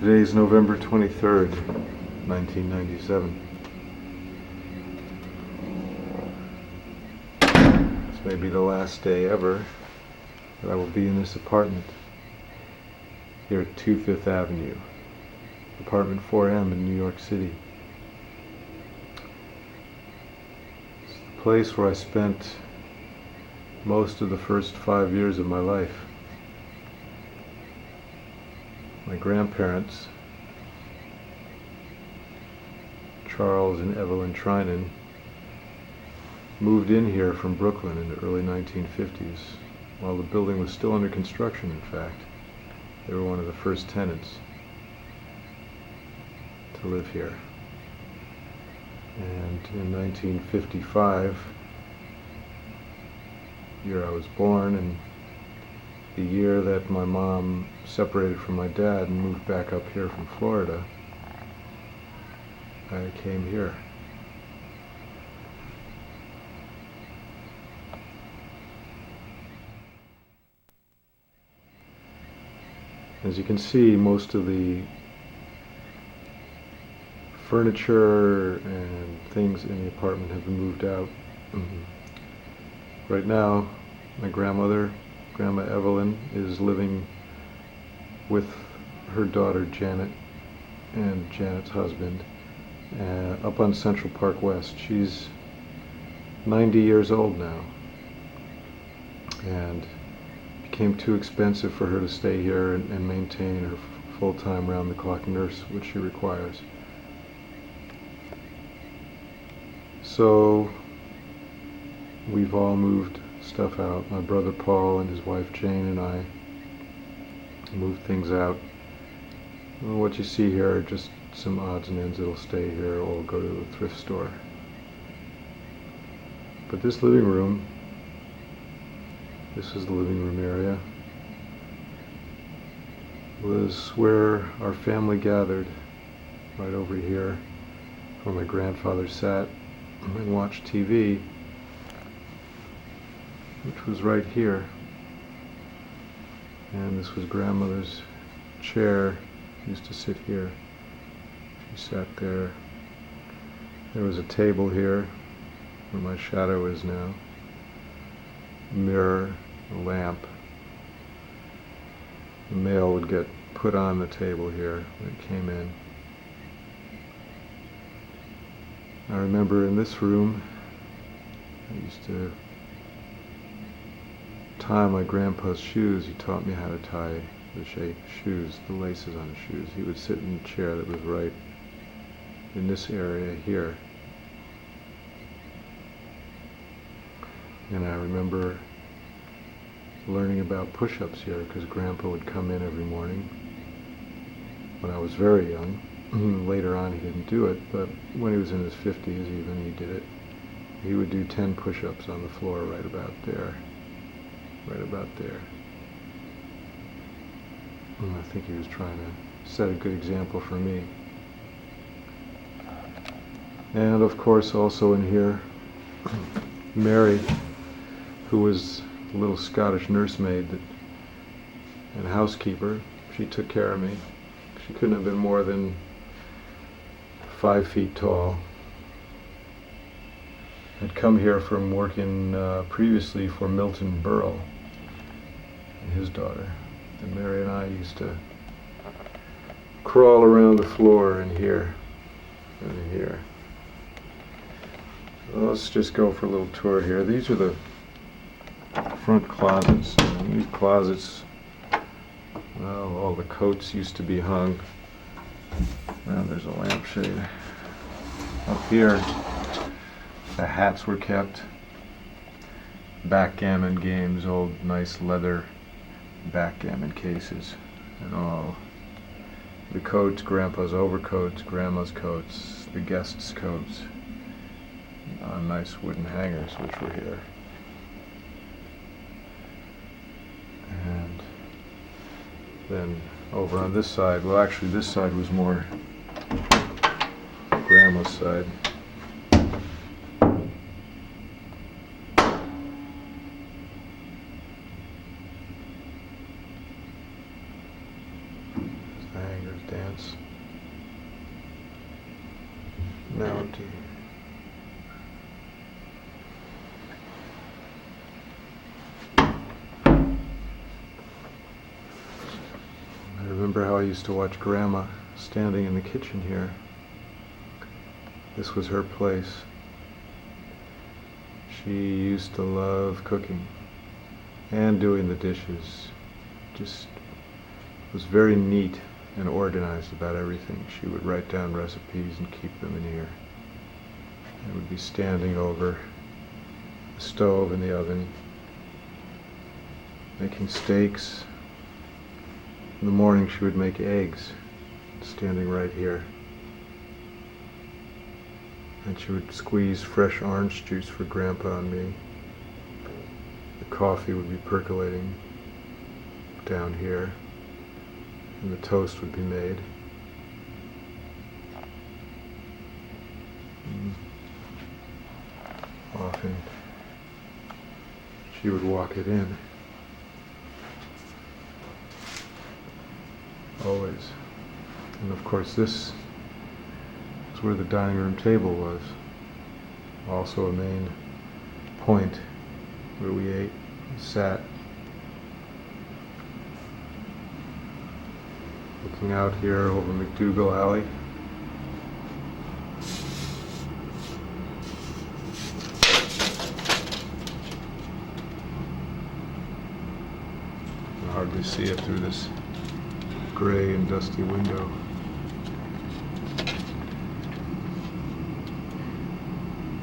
Today's November 23rd, 1997. This may be the last day ever that I will be in this apartment here at 2 Fifth Avenue, apartment 4M in New York City. It's the place where I spent most of the first 5 years of my life. My grandparents, Charles and Evelyn Trinan, moved in here from Brooklyn in the early 1950s, while the building was still under construction, in fact. They were one of the first tenants to live here. And in 1955, the year I was born, and the year that my mom separated from my dad and moved back up here from Florida, I came here. As you can see, most of the furniture and things in the apartment have been moved out. Right now, my grandmother, Grandma Evelyn, is living with her daughter Janet and Janet's husband up on Central Park West. She's 90 years old now, and it became too expensive for her to stay here and maintain her full-time round-the-clock nurse, which she requires. So we've all moved stuff out. My brother Paul and his wife Jane and I moved things out. Well, what you see here are just some odds and ends that'll stay here or go to the thrift store. But this living room, this is the living room area, was where our family gathered, right over here, where my grandfather sat and watched TV, which was right here. And this was grandmother's chair. She used to sit here. She sat there. There was a table here where my shadow is now. A mirror, a lamp. The mail would get put on the table here when it came in. I remember in this room, I used to tie my grandpa's shoes. He taught me how to tie the shoes, the laces on the shoes. He would sit in a chair that was right in this area here. And I remember learning about push-ups here because Grandpa would come in every morning when I was very young. Later on he didn't do it, but when he was in his 50s even, he did it. He would do 10 push-ups on the floor right about there. Right about there. And I think he was trying to set a good example for me. And of course also in here, Mary, who was a little Scottish nursemaid and housekeeper. She took care of me. She couldn't have been more than 5 feet tall. I'd come here from working previously for Milton Berle and his daughter. And Mary and I used to crawl around the floor in here and in here. Well, let's just go for a little tour here. These are the front closets. And these closets, well, all the coats used to be hung. Now there's a lampshade. Up here, the hats were kept. Backgammon games, old nice leather backgammon cases, and all the coats, Grandpa's overcoats, Grandma's coats, the guests' coats, on nice wooden hangers which were here. And then over on this side, well actually this side was more Grandma's side. The hangers dance. now empty. I remember how I used to watch Grandma standing in the kitchen here. This was her place. She used to love cooking and doing the dishes. Just was very neat and organized about everything. She would write down recipes and keep them in here. I would be standing over the stove in the oven, making steaks. In the morning she would make eggs, standing right here. And she would squeeze fresh orange juice for Grandpa and me. The coffee would be percolating down here, and the toast would be made. Often she would walk it in. Always. And of course this is where the dining room table was. Also a main point where we ate and sat. Looking out here over McDougal Alley. You can hardly see it through this gray and dusty window.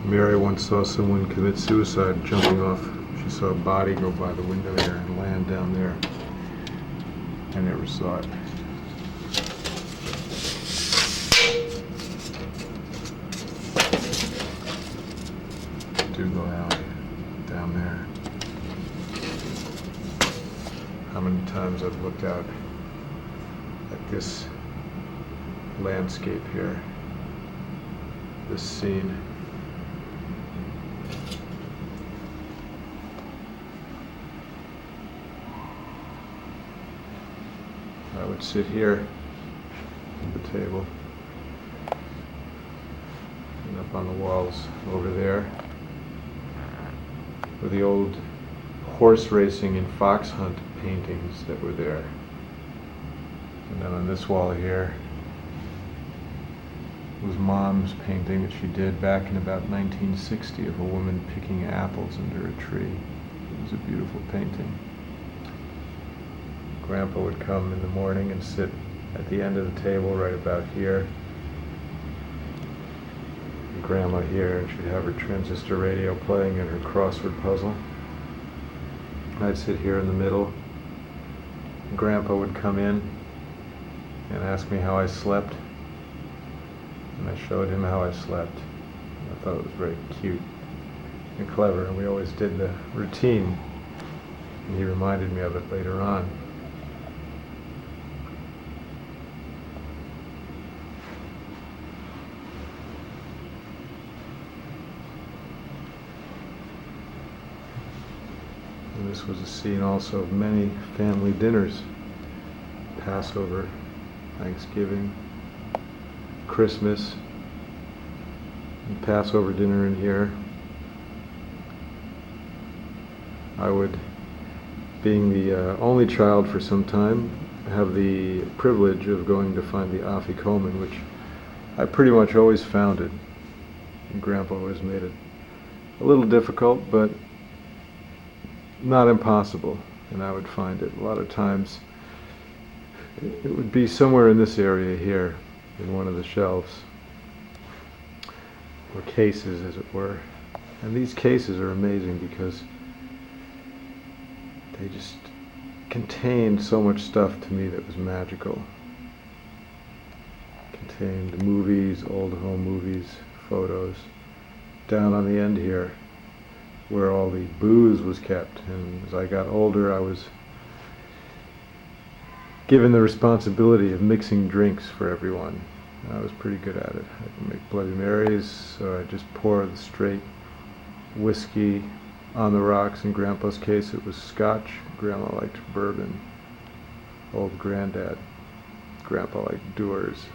Mary once saw someone commit suicide jumping off. She saw a body go by the window here and land down there. I never saw it. McDougal Alley, down there. How many times I've looked out at this landscape here, this scene. I would sit here at the table, and up on the walls over there were the old horse racing and fox hunt paintings that were there. And then on this wall here was Mom's painting that she did back in about 1960 of a woman picking apples under a tree. It was a beautiful painting. Grandpa would come in the morning and sit at the end of the table right about here. And Grandma here, and she'd have her transistor radio playing and her crossword puzzle. I'd sit here in the middle. Grandpa would come in and ask me how I slept, and I showed him how I slept. I thought it was very cute and clever, and we always did the routine, and he reminded me of it later on. And this was a scene also of many family dinners. Passover, Thanksgiving, Christmas, and Passover dinner in here. I would, being the only child for some time, have the privilege of going to find the Afikomen, which I pretty much always found it. And Grandpa always made it a little difficult, but not impossible, and I would find it. A lot of times it would be somewhere in this area here, in one of the shelves, or cases as it were. And these cases are amazing because they just contained so much stuff to me that was magical. Contained movies, old home movies, photos. Down on the end here, where all the booze was kept, and as I got older I was given the responsibility of mixing drinks for everyone. I was pretty good at it. I could make Bloody Marys, so I just pour the straight whiskey on the rocks. In Grandpa's case it was Scotch. Grandma liked bourbon. Old Granddad. Grandpa liked Dewar's.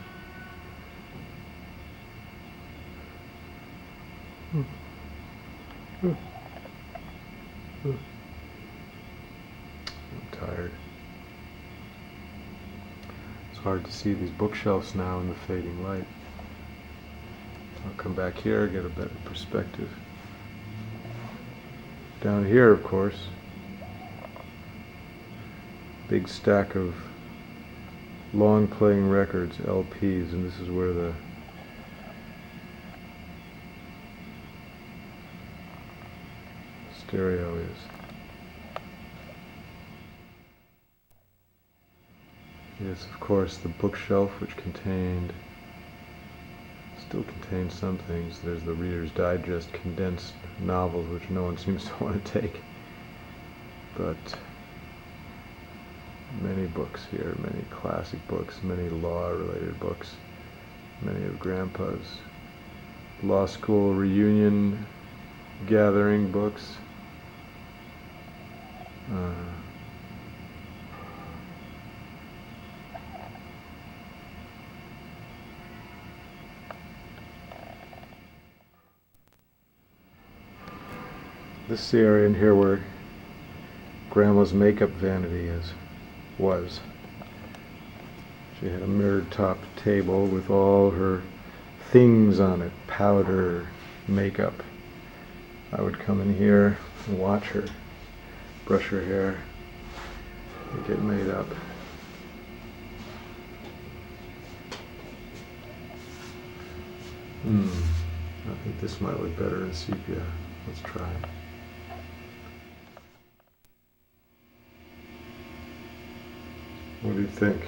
I'm tired. It's hard to see these bookshelves now in the fading light. I'll come back here, get a better perspective. Down here, of course, big stack of long playing records, LPs, and this is where the stereo is. Yes, of course, the bookshelf, which still contains some things. There's the Reader's Digest condensed novels, which no one seems to want to take. But many books here, many classic books, many law-related books, many of Grandpa's law school reunion gathering books. This is the area in here where Grandma's makeup vanity was. She had a mirrored top table with all her things on it, powder, makeup. I would come in here and watch her brush her hair and get made up. I think this might look better in sepia. Let's try it. What do you think?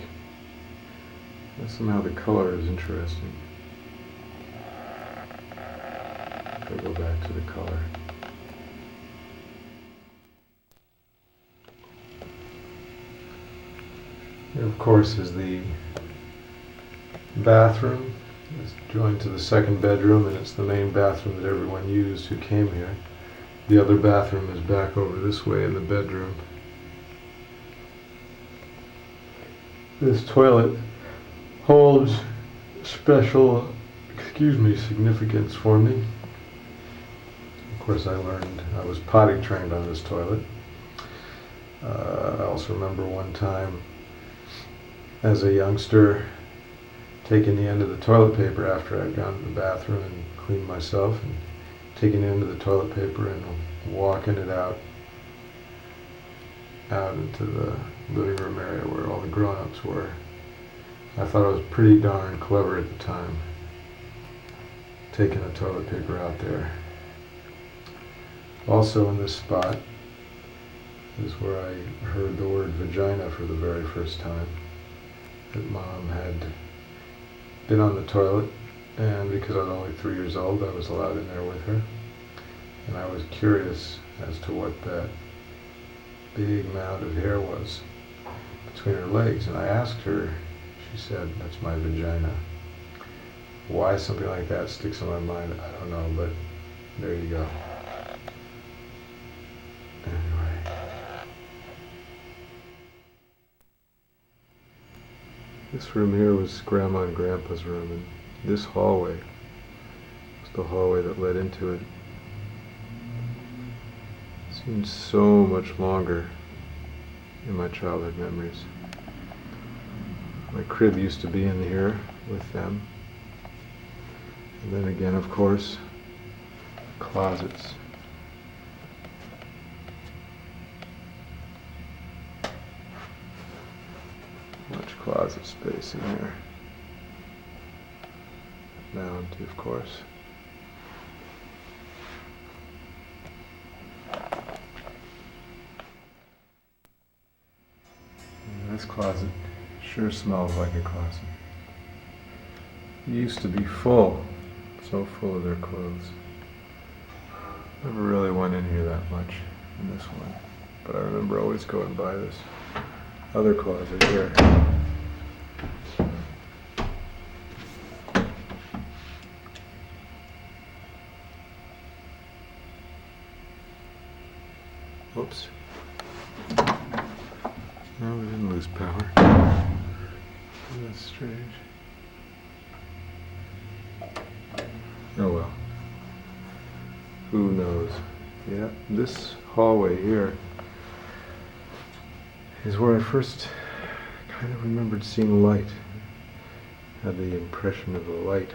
Somehow the color is interesting. I'll go back to the color. Here, of course, is the bathroom. It's joined to the second bedroom, and it's the main bathroom that everyone used who came here. The other bathroom is back over this way in the bedroom. This toilet holds special, significance for me. Of course, I was potty trained on this toilet. I also remember one time as a youngster taking the end of the toilet paper after I'd gone to the bathroom and cleaned myself, and taking the end of the toilet paper and walking it out into the living room area where all the grown-ups were. I thought I was pretty darn clever at the time, taking the toilet paper out there. Also in this spot is where I heard the word vagina for the very first time. That Mom had been on the toilet, and because I was only 3 years old, I was allowed in there with her. And I was curious as to what that big mound of hair was between her legs, and I asked her. She said, "That's my vagina." Why something like that sticks in my mind, I don't know, but there you go. Anyway. This room here was Grandma and Grandpa's room, and this hallway was the hallway that led into it. It seems so much longer in my childhood memories. My crib used to be in here with them. And then again, of course, closets. Much closet space in here. Now empty, of course. And this closet sure smells like a closet. It used to be full, so full of their clothes. Never really went in here that much in this one, but I remember always going by this other closet here. Oops. No, we didn't lose power. That's strange. Oh well. Who knows? Yeah, this hallway here is where I first kind of remembered seeing light. Had the impression of the light